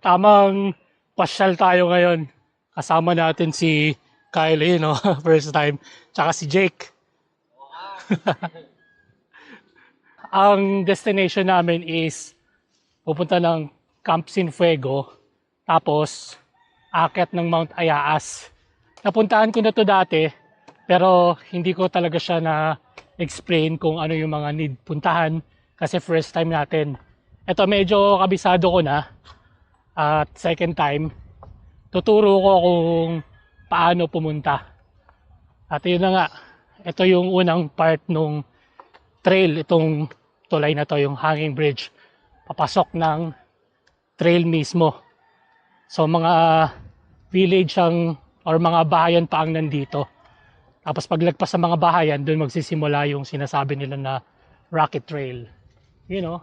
Tamang pasyal tayo ngayon. Kasama natin si Kylie, no? First time. Tsaka si Jake. Ang destination namin is pupunta ng Camp Sinfuego. Tapos, aakyat ng Mount Ayaas. Napuntahan ko na to dati, pero hindi ko talaga siya na-explain kung ano yung mga need puntahan kasi first time natin. Ito medyo kabisado ko na at second time. Tuturo ko kung paano pumunta. At yun na nga, ito yung unang part nung trail, itong tulay na to, yung hanging bridge. Papasok ng trail mismo. So mga village ang or mga bahayan pa ang nandito. Tapos paglagpas sa mga bahayan, doon magsisimula yung sinasabi nila na rocket trail. You know?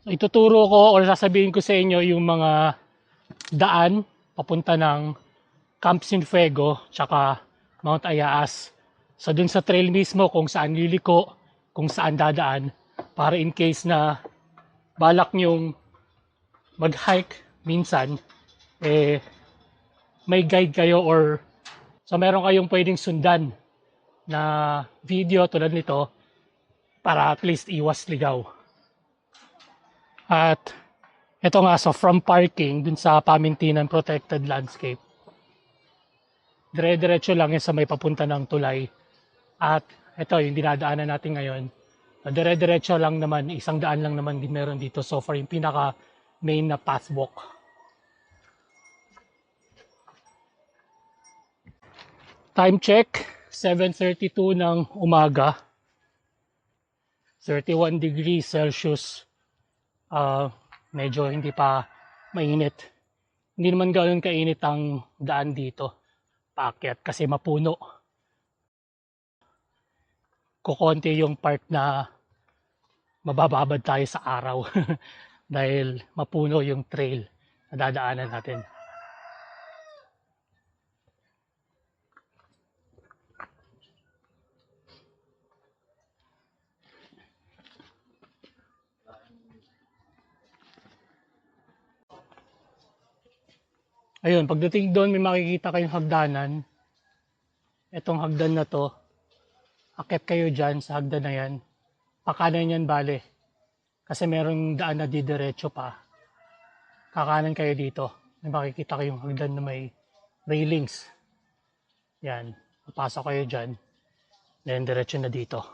So, ituturo ko or sasabihin ko sa inyo yung mga daan papunta ng Camp Sinfuego tsaka Mount Ayaas. So dun sa trail mismo kung saan liliko, kung saan dadaan para in case na balak nyong mag-hike minsan, may guide kayo or so meron kayong pwedeng sundan na video tulad nito para at least iwas ligaw. At ito nga, so from parking dun sa Pamintinan Protected Landscape, dire-diretso lang yan sa may papunta ng tulay. At ito yung dinadaanan natin ngayon. Dire-diretso lang naman, isang daan lang naman din meron dito so far, yung pinaka main na pathwalk. Time check, 7:32 ng umaga. 31 degrees Celsius. Medyo hindi pa mainit. Hindi naman ganoon kainit ang daan dito. Paakyat kasi mapuno. Kukonti yung part na mabababad tayo sa araw dahil mapuno yung trail na dadaanan natin. Ayun, pagdating doon may makikita kayong hagdanan. Etong hagdan na to, akyat kayo dyan sa hagdan na yan. Pakanan yan bale. Kasi merong daan na didiretso pa. Kakanan kayo dito. May makikita kayong hagdan na may railings. Yan, papasok kayo dyan. Then diretso na dito.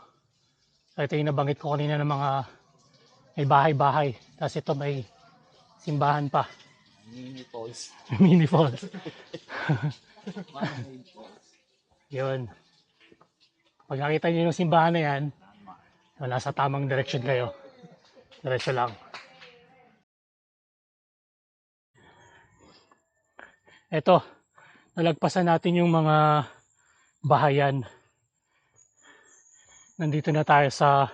So ito yung nabanggit ko kanina ng mga may bahay-bahay. Tapos ito may simbahan pa. Mini falls. Mini falls. Yun. Pag nakita nyo yung simbahan na yan, nasa tamang direction kayo. Diretso lang. Ito, nalagpasan natin yung mga bahayan. Nandito na tayo sa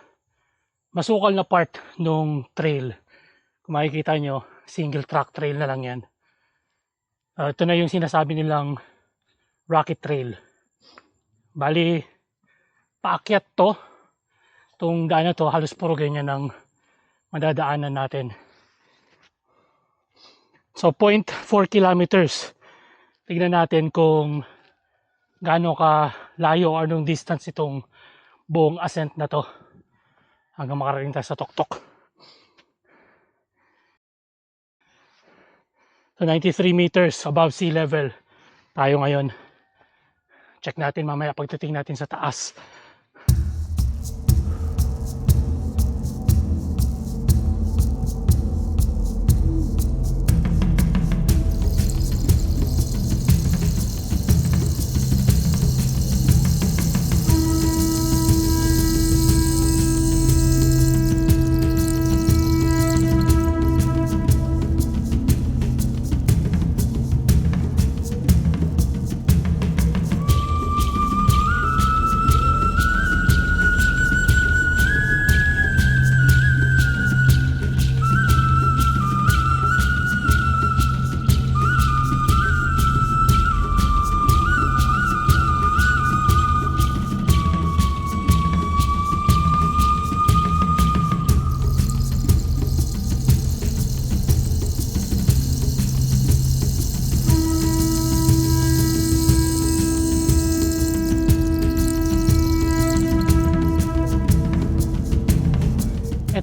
masukal na part ng trail. Kung makikita nyo, single track trail na lang yan. Ito na yung sinasabi nilang rocket trail. Bali, paakyat to. Itong daan na to, halos puro ganyan ang madadaanan natin. So, 0.4 kilometers. Tignan natin kung gaano ka layo or anong distance itong buong ascent na to hanggang makarating tayo sa tuktok. So 93 meters above sea level tayo ngayon. Check natin mamaya pagdating natin sa taas.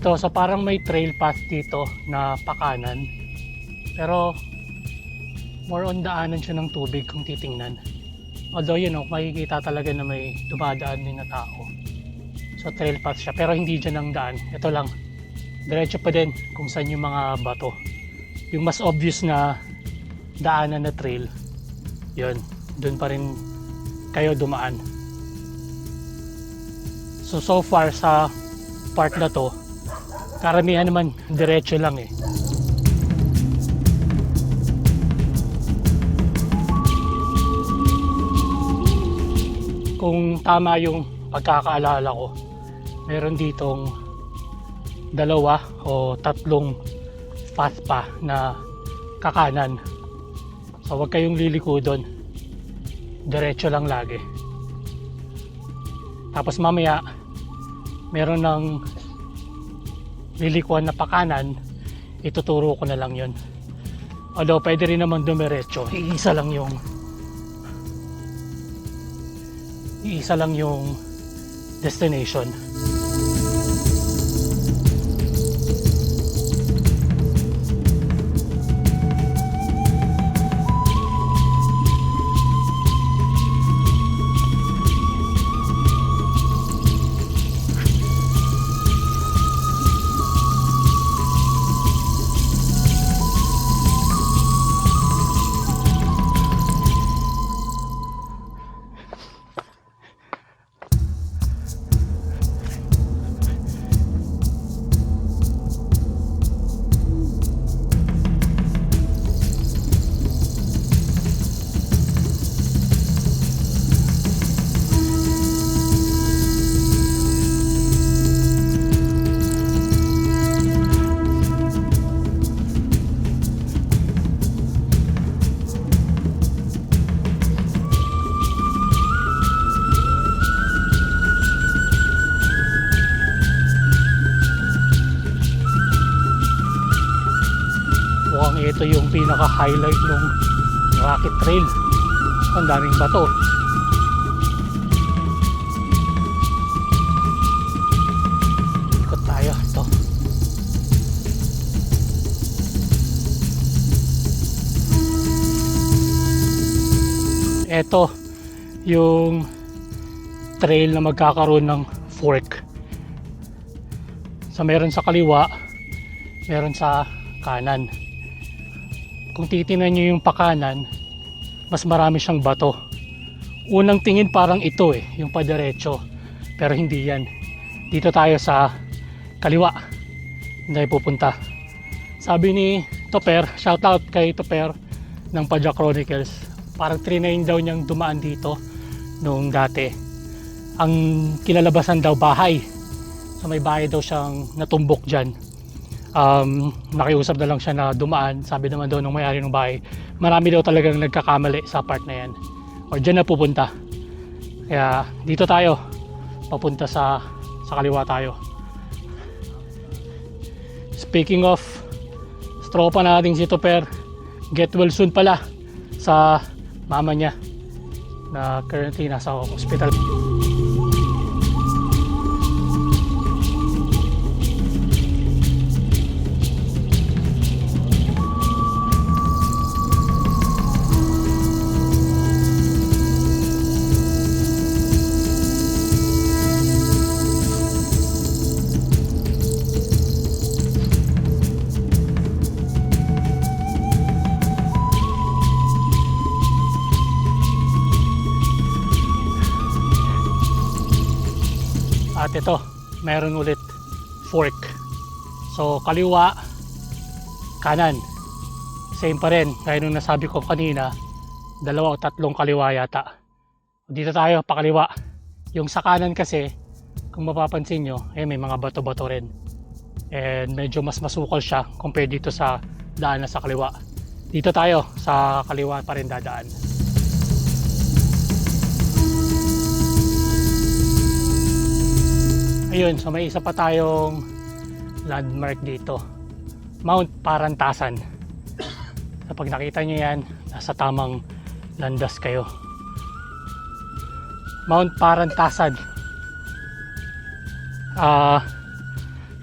Ito, so parang may trail path dito na pakanan. Pero more on daanan siya ng tubig kung titingnan. Although yun, makikita talaga na may dumadaan din na tao. So trail path siya, pero hindi dyan ang daan. Ito lang, diretso pa din kung saan yung mga bato. Yung mas obvious na daanan na trail, yun, dun pa rin kayo dumaan. So far sa part na to, karamihan naman diretso lang eh. Kung tama yung pagkakaalala ko, meron ditong 2 o 3 path pa na kakanan. So huwag kayong liliko doon, diretso lang lagi. Tapos mamaya meron ng lilikuan na pakanan, ituturo ko na lang yun. Although pwede rin naman dumiretso, iisa lang yung destination. Mukhang ito yung pinaka-highlight ng Rocket Trail. Ang daming bato. Ikot tayo. Ito. Ito yung trail na magkakaroon ng fork. So meron sa kaliwa, meron sa kanan. Kung titingnan nyo yung pakanan, mas marami siyang bato. Unang tingin parang ito yung padiretso. Pero hindi yan. Dito tayo sa kaliwa. Hindi tayo pupunta. Sabi ni Topper, shoutout kay Topper ng Padya Chronicles. Parang 3-9 daw niyang dumaan dito noong dati. Ang kinalabasan daw bahay. So may bahay daw siyang natumbok dyan. Nakiusap na lang siya na dumaan. Sabi naman daw ng may-ari ng bahay, marami daw talagang nagkakamali sa part na yan, or dyan na pupunta. Kaya dito tayo papunta sa kaliwa tayo. Speaking of tropa nating si Topper, get well soon pala sa mama niya na currently nasa hospital. At ito, meron ulit fork. So kaliwa, kanan. Same pa rin, gaya nung nasabi ko kanina, 2 o 3 kaliwa yata. Dito tayo, pakaliwa. Yung sa kanan kasi, kung mapapansin nyo, may mga bato-bato rin. And medyo mas masukal siya compared dito sa daan na sa kaliwa. Dito tayo, sa kaliwa pa rin dadaan. Ayun, so may isa pa tayong landmark dito, Mount Parantasan. So pag nakita nyo yan, nasa tamang landas kayo. Mount Parantasan,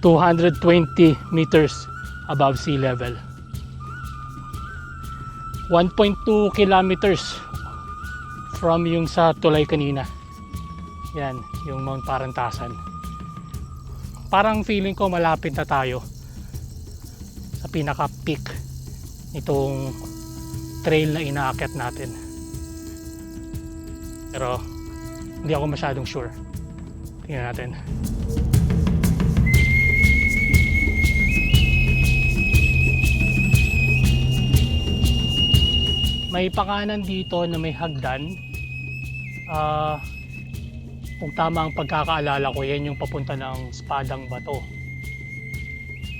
220 meters above sea level. 1.2 kilometers from yung sa tulay kanina. Yan, yung Mount Parantasan. Parang feeling ko malapit na tayo sa pinaka-peak nitong trail na inaakyat natin. Pero hindi ako masyadong sure. Tingnan natin. May pakanan dito na may hagdan. Kung tama ang pagkakaalala ko, yan yung papunta ng Spadang Bato.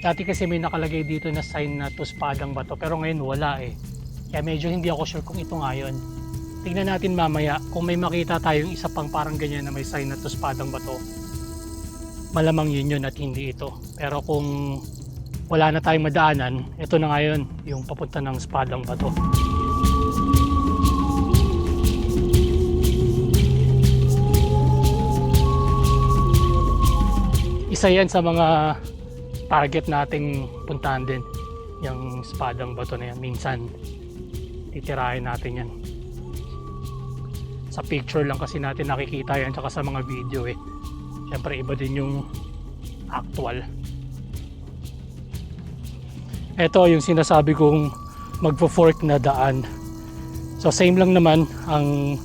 Dati kasi may nakalagay dito na sign na to Spadang Bato, pero ngayon wala eh. Kaya medyo hindi ako sure kung ito nga yun. Tingnan natin mamaya kung may makita tayong isa pang parang ganyan na may sign na to Spadang Bato. Malamang yun at hindi ito. Pero kung wala na tayong madaanan, ito na nga yun, yung papunta ng Spadang Bato. Isa yan sa mga target nating puntahan din, yung Spadang Bato na yan. Minsan titirahin natin yan. Sa picture lang kasi natin nakikita yan, tsaka sa mga video eh. Siyempre iba din yung actual. Ito yung sinasabi kong magpo-fork na daan. So same lang naman ang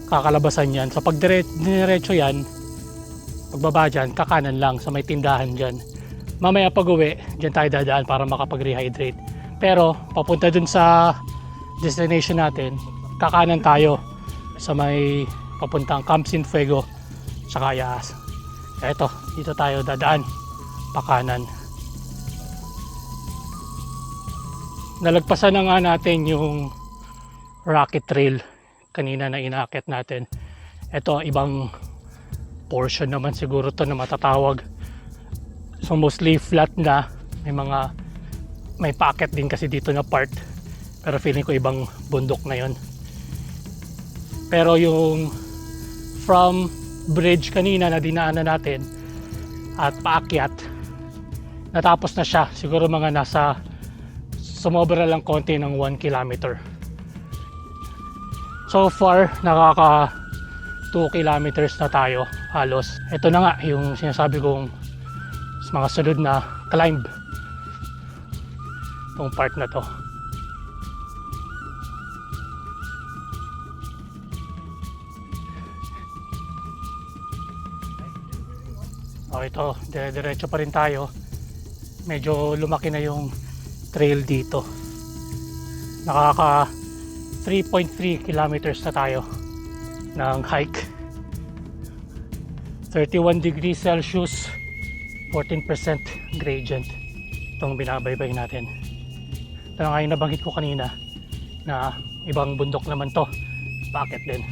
kakalabasan yan. So pag diretso yan, pagbaba dyan, kakanan lang sa may tindahan dyan. Mamaya pag uwi, dyan tayo dadaan para makapag-rehydrate. Pero papunta dun sa destination natin, kakanan tayo sa may papuntang Camp Cienfuegos tsaka Ayaas. Kaya ito, dito tayo dadaan, pakanan. Nalagpasan na nga natin yung Rocket Trail kanina na inaakyat natin. Ito, ibang portion naman siguro to na matatawag. So mostly flat na, may paakyat din kasi dito na part, pero feeling ko ibang bundok na yon. Pero yung from bridge kanina na dinaanan natin at paakyat, natapos na siya, siguro mga nasa sumobra lang konti ng 1 kilometer. So far nakaka 2 kilometers na tayo halos. Ito na nga yung sinasabi kong mga sunod na climb, itong part na to. O ito, diretso pa rin tayo. Medyo lumaki na yung trail dito. Nakaka 3.3 kilometers na tayo ng hike. 31 degrees Celsius, 14% gradient itong binabaybay natin. Ito nga yung nabanggit ko kanina na ibang bundok naman to, bakit din.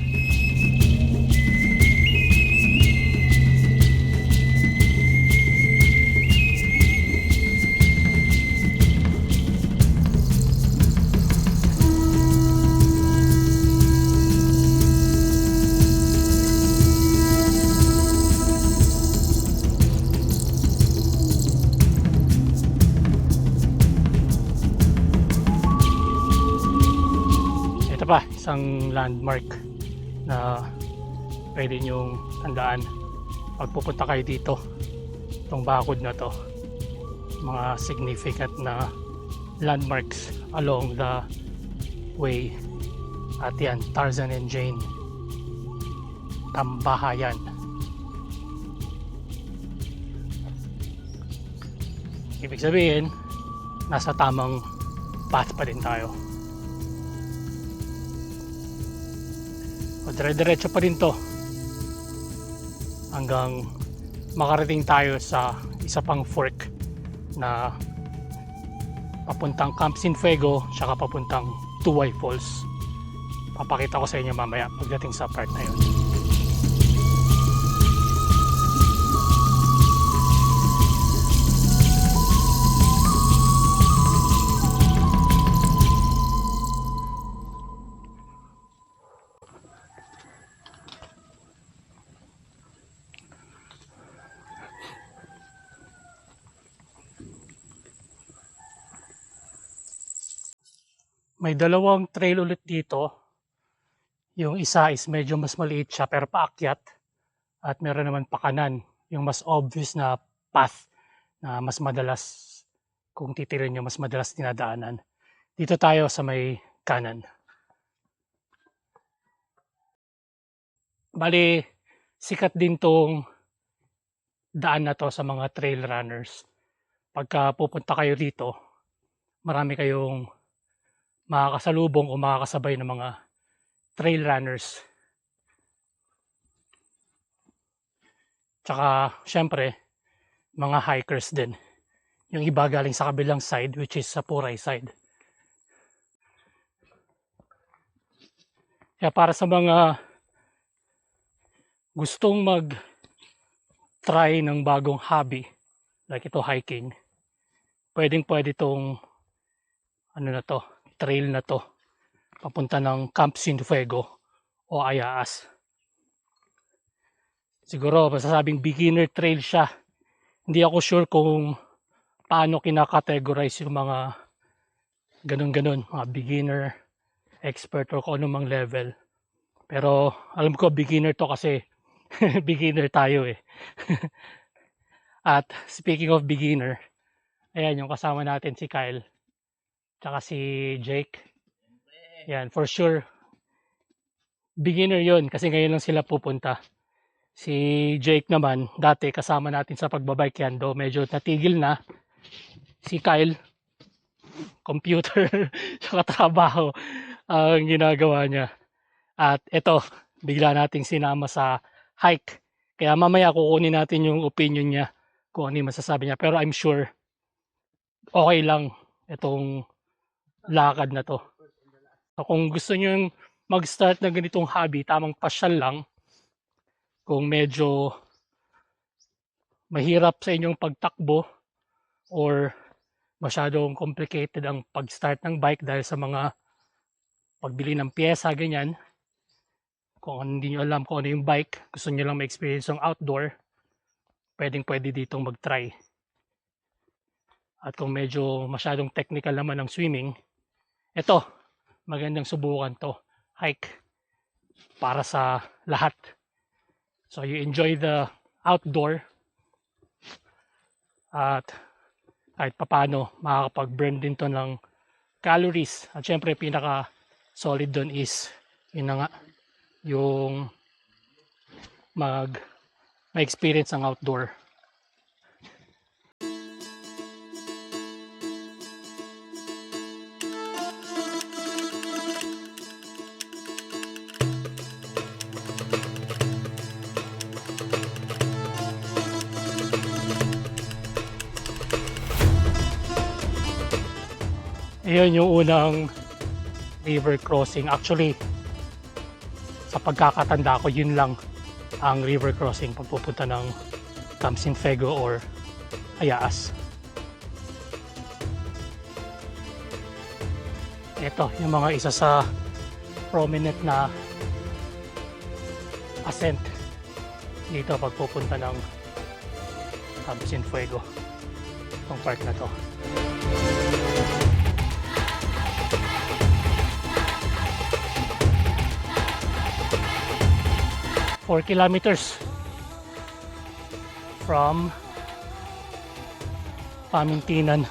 Pa, isang landmark na pwede nyong tandaan pag pupunta kayo dito. Itong bakod na to, mga significant na landmarks along the way. At yan, Tarzan and Jane Tambahayan. Ibig sabihin, nasa tamang path pa din tayo. Dire-diretso pa rin to hanggang makarating tayo sa isa pang fork na papuntang Camp Cienfuegos saka papuntang Tuway Falls. Papakita ko sa inyo mamaya pagdating sa part na yun. May dalawang trail ulit dito. Yung isa is medyo mas maliit siya pero paakyat. At meron naman pakanan. Yung mas obvious na path na mas madalas, kung titirin nyo, mas madalas dinadaanan. Dito tayo sa may kanan. Bali, sikat din tong daan na to sa mga trail runners. Pagka pupunta kayo dito, marami kayong makakasalubong o makakasabay ng mga trail runners. Tsaka, syempre, mga hikers din. Yung iba galing sa kabilang side, which is sa Puray side. Kaya para sa mga gustong mag-try ng bagong hobby, like ito hiking, pwede itong trail na to, papunta ng Camp Cienfuego o Ayaas. Siguro masasabing beginner trail siya. Hindi ako sure kung paano kinakategorize yung mga ganun-ganun, mga beginner, expert, or kung anumang level. Pero alam ko beginner to kasi beginner tayo eh. At speaking of beginner, ayan yung kasama natin si Kyle, tsaka si Jake. Yan, for sure, beginner yon kasi ngayon lang sila pupunta. Si Jake naman, dati kasama natin sa pagbabike yan, do medyo natigil na. Si Kyle, computer, tsaka trabaho ang ginagawa niya. At ito, bigla nating sinama sa hike. Kaya mamaya kukunin natin yung opinion niya kung ano yung masasabi niya. Pero I'm sure okay lang itong lakad na to. So, kung gusto niyo mag-start ng ganitong hobby, tamang pasyal lang. Kung medyo mahirap sa inyong pagtakbo or masyadong complicated ang pag-start ng bike dahil sa mga pagbili ng pyesa, ganyan. Kung hindi nyo alam kung ano yung bike, gusto nyo lang ma-experience yung outdoor, pwede ditong mag-try. At kung medyo masyadong technical naman ng swimming, ito, magandang subukan to. Hike para sa lahat. So you enjoy the outdoor at kahit papano makakapag-burn din to ng calories. At syempre pinaka solid doon is yun na nga, yung ma-experience ang outdoor. Ayun yung unang river crossing. Actually, sa pagkakatanda ko, yun lang ang river crossing pagpupunta ng Camp Cienfuego or Ayaas. Ito, yung mga isa sa prominent na ascent dito pagpupunta ng Camp Cienfuego. Itong part na to. 4 kilometers from Pamintinan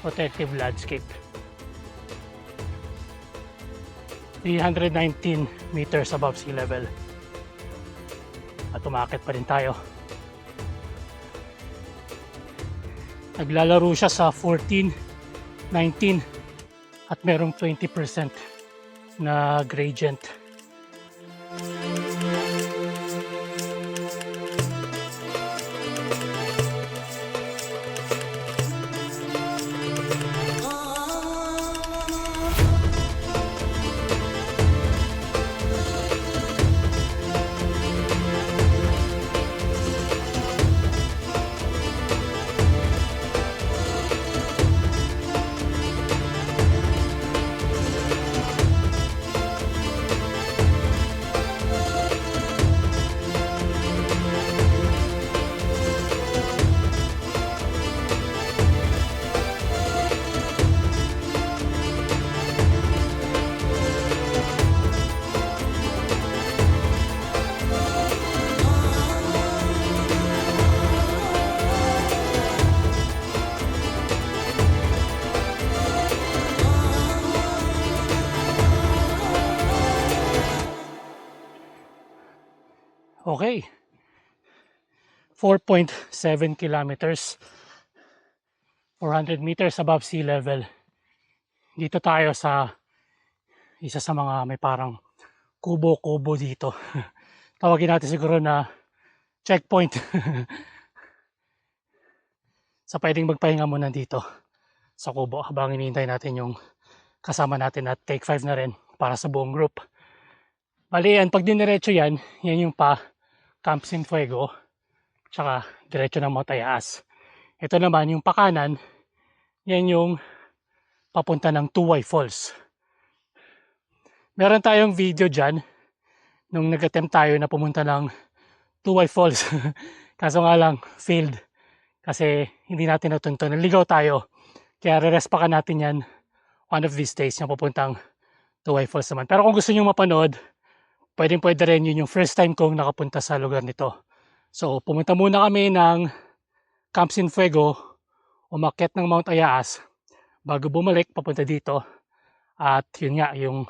Protective Landscape. 319 meters above sea level. At umakit pa rin tayo. Naglalaro siya sa 14, 19 at merong 20% na gradient. Okay. 4.7 kilometers. 400 meters above sea level. Dito tayo sa isa sa mga may parang kubo-kubo dito. Tawagin natin siguro na checkpoint. So pwedeng magpahinga muna dito sa kubo habang hinihintay natin yung kasama natin at take 5 na rin para sa buong group. Bali yan, pag diniretso yan, yan yung pa Camp Cienfuego tsaka diretso ng Mount Ayas. Ito naman yung pakanan, yan yung papunta ng Tuway Falls. Meron tayong video dyan nung nag-attempt tayo na pumunta ng Tuway Falls. Kaso nga lang, failed. Kasi hindi natin natunto. Naligaw tayo. Kaya re-respakan natin yan one of these days yung papuntang Tuway Falls naman. Pero kung gusto nyo mapanood, pwede rin yun yung first time kong nakapunta sa lugar nito. So pumunta muna kami ng Camp Cienfuego, umakyat ng Mount Ayas bago bumalik papunta dito. At yun nga, yung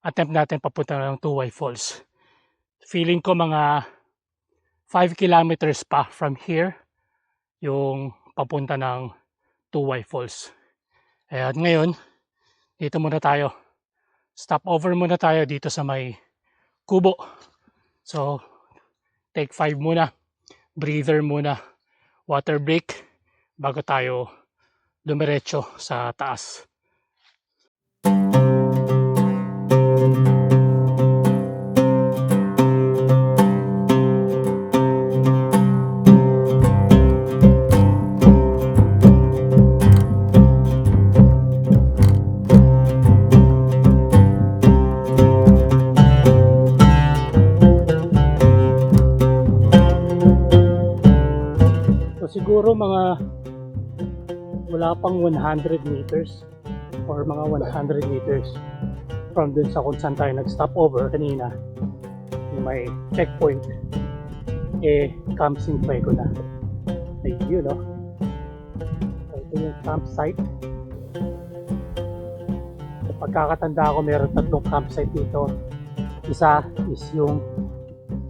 attempt natin papunta ng Tuway Falls. Feeling ko mga 5 kilometers pa from here yung papunta ng Tuway Falls. At ngayon, dito muna tayo. Stop over muna tayo dito sa may kubo. So, take 5 muna. Breather muna. Water break bago tayo dumiretso sa taas. Siguro mga wala pang 100 meters or mga 100 meters from dun sa kung saan tayo nag-stop over kanina, yung may checkpoint, Camp Cienfuego na. Ayun, no? So, ito yung campsite. Sa pagkakatanda ko, meron 3 campsite dito. Isa is yung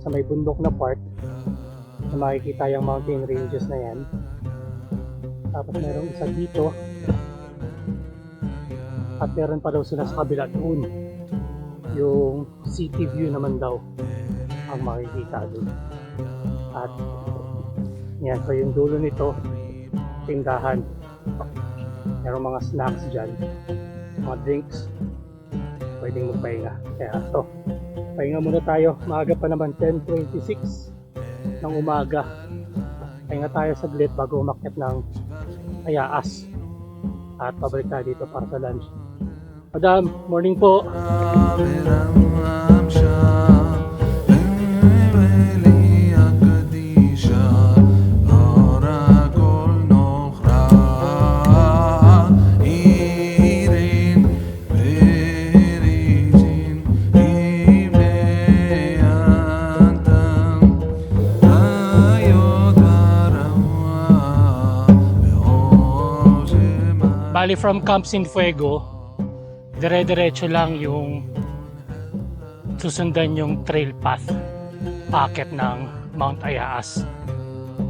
sa may bundok na part na makikita yung mountain ranges na yan. Tapos meron isa dito at meron pa daw sila sa kabila doon, yung city view naman daw ang makikita doon. At yan, so yung dulo nito tindahan, meron mga snacks dyan, mga drinks, pwedeng magpahinga. Kaya so pahinga muna tayo, maaga pa naman, 10:26 ng umaga. Pahinga tayo saglit bago umakyat ng Ayaas at pabalik tayo dito para sa lunch. Madam, morning po. Bali from Camp Cienfuego, dire-diretso lang yung susundan yung trail path paakyat ng Mount Ayas.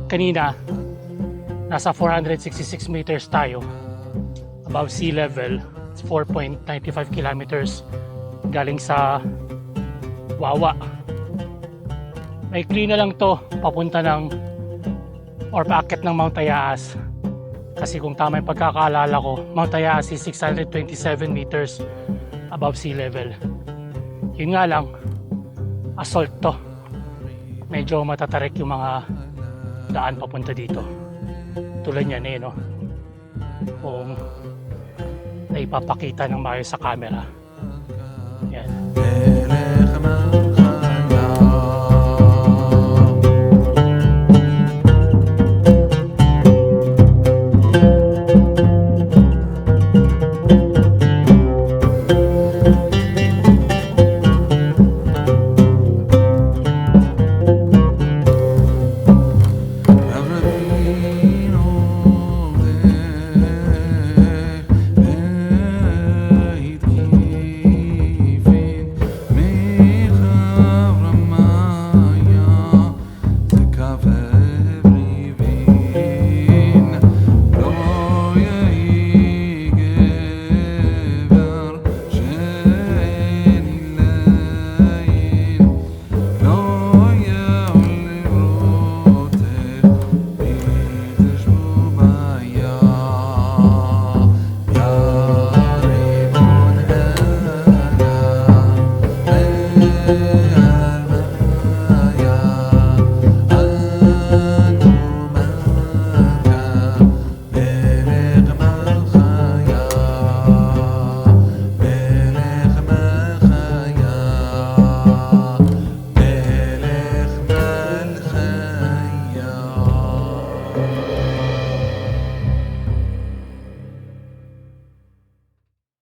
Kanina, nasa 466 meters tayo above sea level. It's 4.95 kilometers galing sa Wawa. Maikli na lang to papunta ng or paakyat ng Mount Ayas. Kasi kung tama yung pagkakaalala ko, Mount Ayas is 627 meters above sea level. Yun nga lang, assault to. Medyo matatarik yung mga daan papunta dito. Tulad yan no? Kung naipapakita ng maayos sa camera. Yan.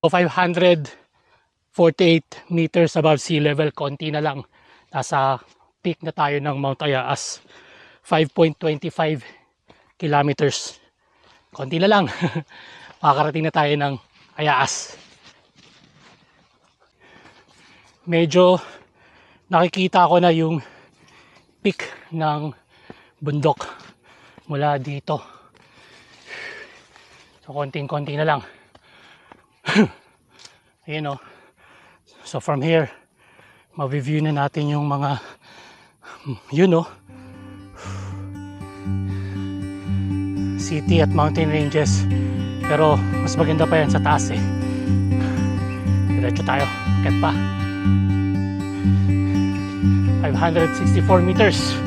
So 548 meters above sea level, konti na lang. Nasa peak na tayo ng Mount Ayas. 5.25 kilometers. Konti na lang. Makakarating na tayo ng Ayas. Medyo nakikita ko na yung peak ng bundok mula dito. So konting-konti na lang. Ayun o. So from here, ma-review na natin yung mga yun o. City at mountain ranges. Pero mas maganda pa yan sa taas eh. Diretso tayo. Akit pa. 564 meters.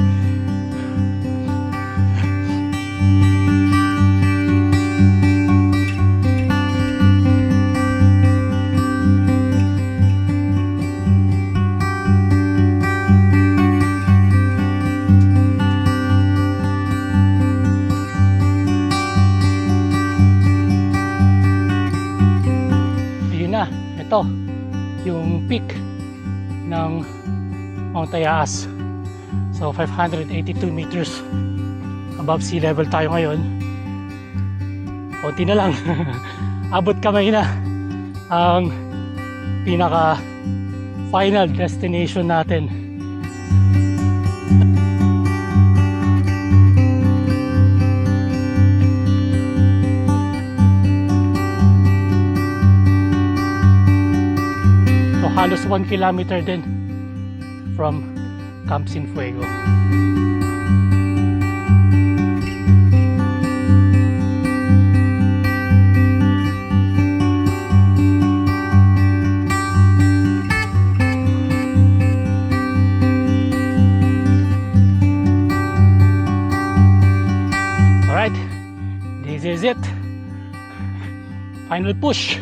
Ito yung peak ng Mount Ayas. So 582 meters above sea level tayo ngayon. Konti na lang. Abot kamay na ang pinaka final destination natin. Halos 1 kilometer din from Camp Cienfuego. Alright, this is it. Final push.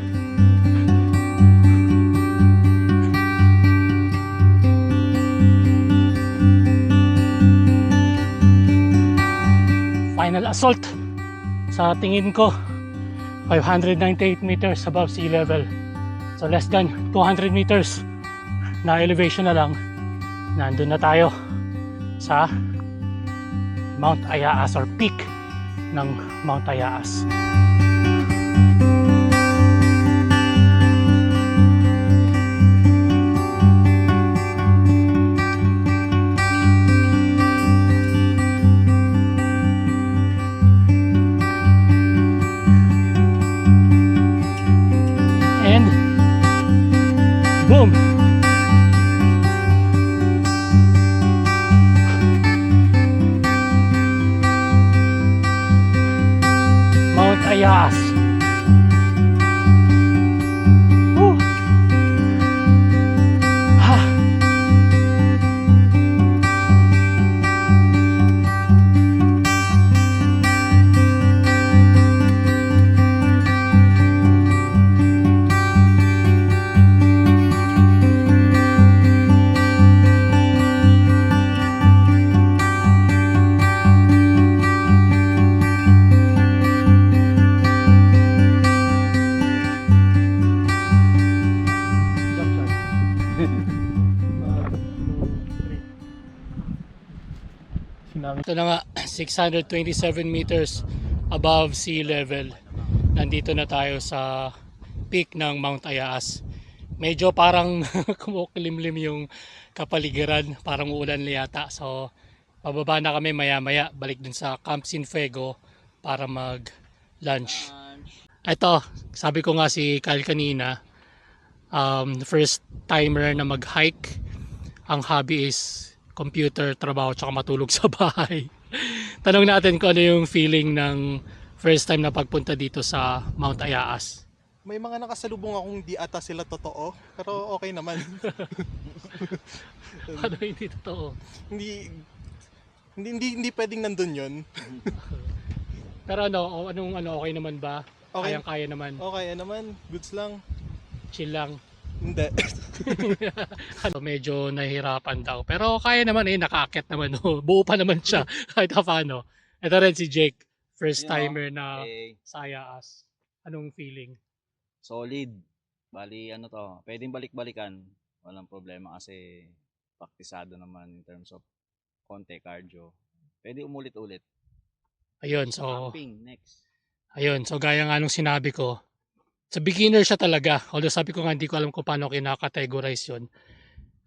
Final assault. Sa tingin ko 598 meters above sea level, so less than 200 meters na elevation na lang, nandun na tayo sa Mount Ayas or peak ng Mount Ayas. Boom! Mount Ayas. Woo! Ha! Ito na nga, 627 meters above sea level. Nandito na tayo sa peak ng Mount Ayas. Medyo parang kumukulimlim yung kapaligiran, parang uulan na yata. So, pababa na kami maya-maya, balik dun sa Camp Cienfuego para mag-lunch. Ito, sabi ko nga si Kyle kanina, first timer na mag-hike. Ang hobby is computer, trabaho, tsaka matulog sa bahay. Tanong natin kung ano yung feeling ng first time na pagpunta dito sa Mount Ayas. May mga nakasalubong akong di ata sila totoo, pero okay naman. Ano hindi totoo? Hindi pwedeng nandun yun. Pero anong okay naman ba? Okay. Kayang-kaya naman. Okay naman, goods lang. Chill lang. Hindi. Medyo nahihirapan daw. Pero kaya naman nakaakyat naman. Buo pa naman siya kahit paano. Ito rin si Jake. First timer na sa Ayas. Anong feeling? Solid. Bali, ano to, pwedeng balik-balikan. Walang problema kasi praktisado naman in terms of konti cardio. Pwede umulit-ulit. Ayun, so Pumping, next. gaya nga nung sinabi ko, sa beginner siya talaga. Although sabi ko nga hindi ko alam kung paano kinakategorize yun.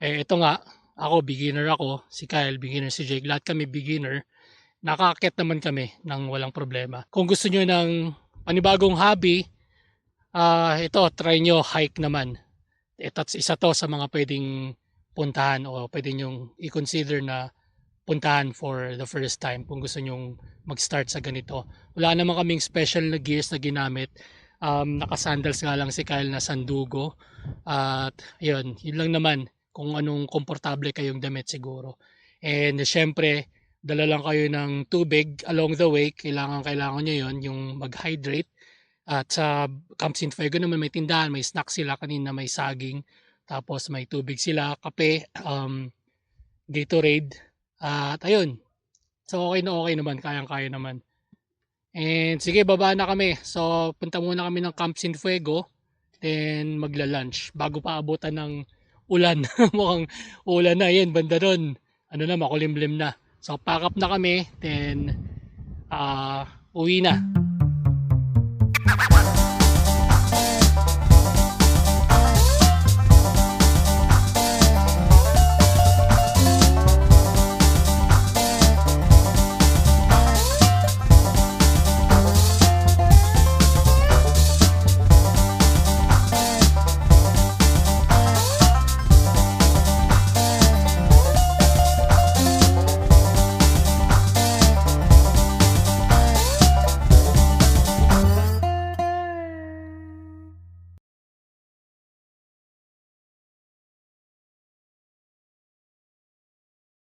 Eh, ito nga, ako beginner ako, si Kyle beginner, si Jake, lahat kami beginner. Nakaakyat naman kami ng walang problema. Kung gusto nyo ng panibagong hobby, ito, try nyo hike naman. Ito, isa to sa mga pwedeng puntahan o pwede nyong i-consider na puntahan for the first time kung gusto nyong mag-start sa ganito. Wala naman kaming special na gears na ginamit. Naka-sandals nga lang si Kyle na sandugo. At yun lang naman kung anong komportable kayong damit siguro. And syempre, dala lang kayo ng tubig along the way. Kailangan nyo yun, yung mag-hydrate. At sa Camp St. Fuego naman may tindahan, may snack sila. Kanina may saging. Tapos may tubig sila, kape, Gatorade. At ayun. So okay na okay naman, kayang-kaya naman. And sige, baba na kami. So punta muna kami ng Camp St. Fuego. Then magla-lunch bago pa abutan ng ulan. Mukhang ulan na. Yan, banda doon. Ano na, makulimlim na. So pack up na kami. Then uwi na.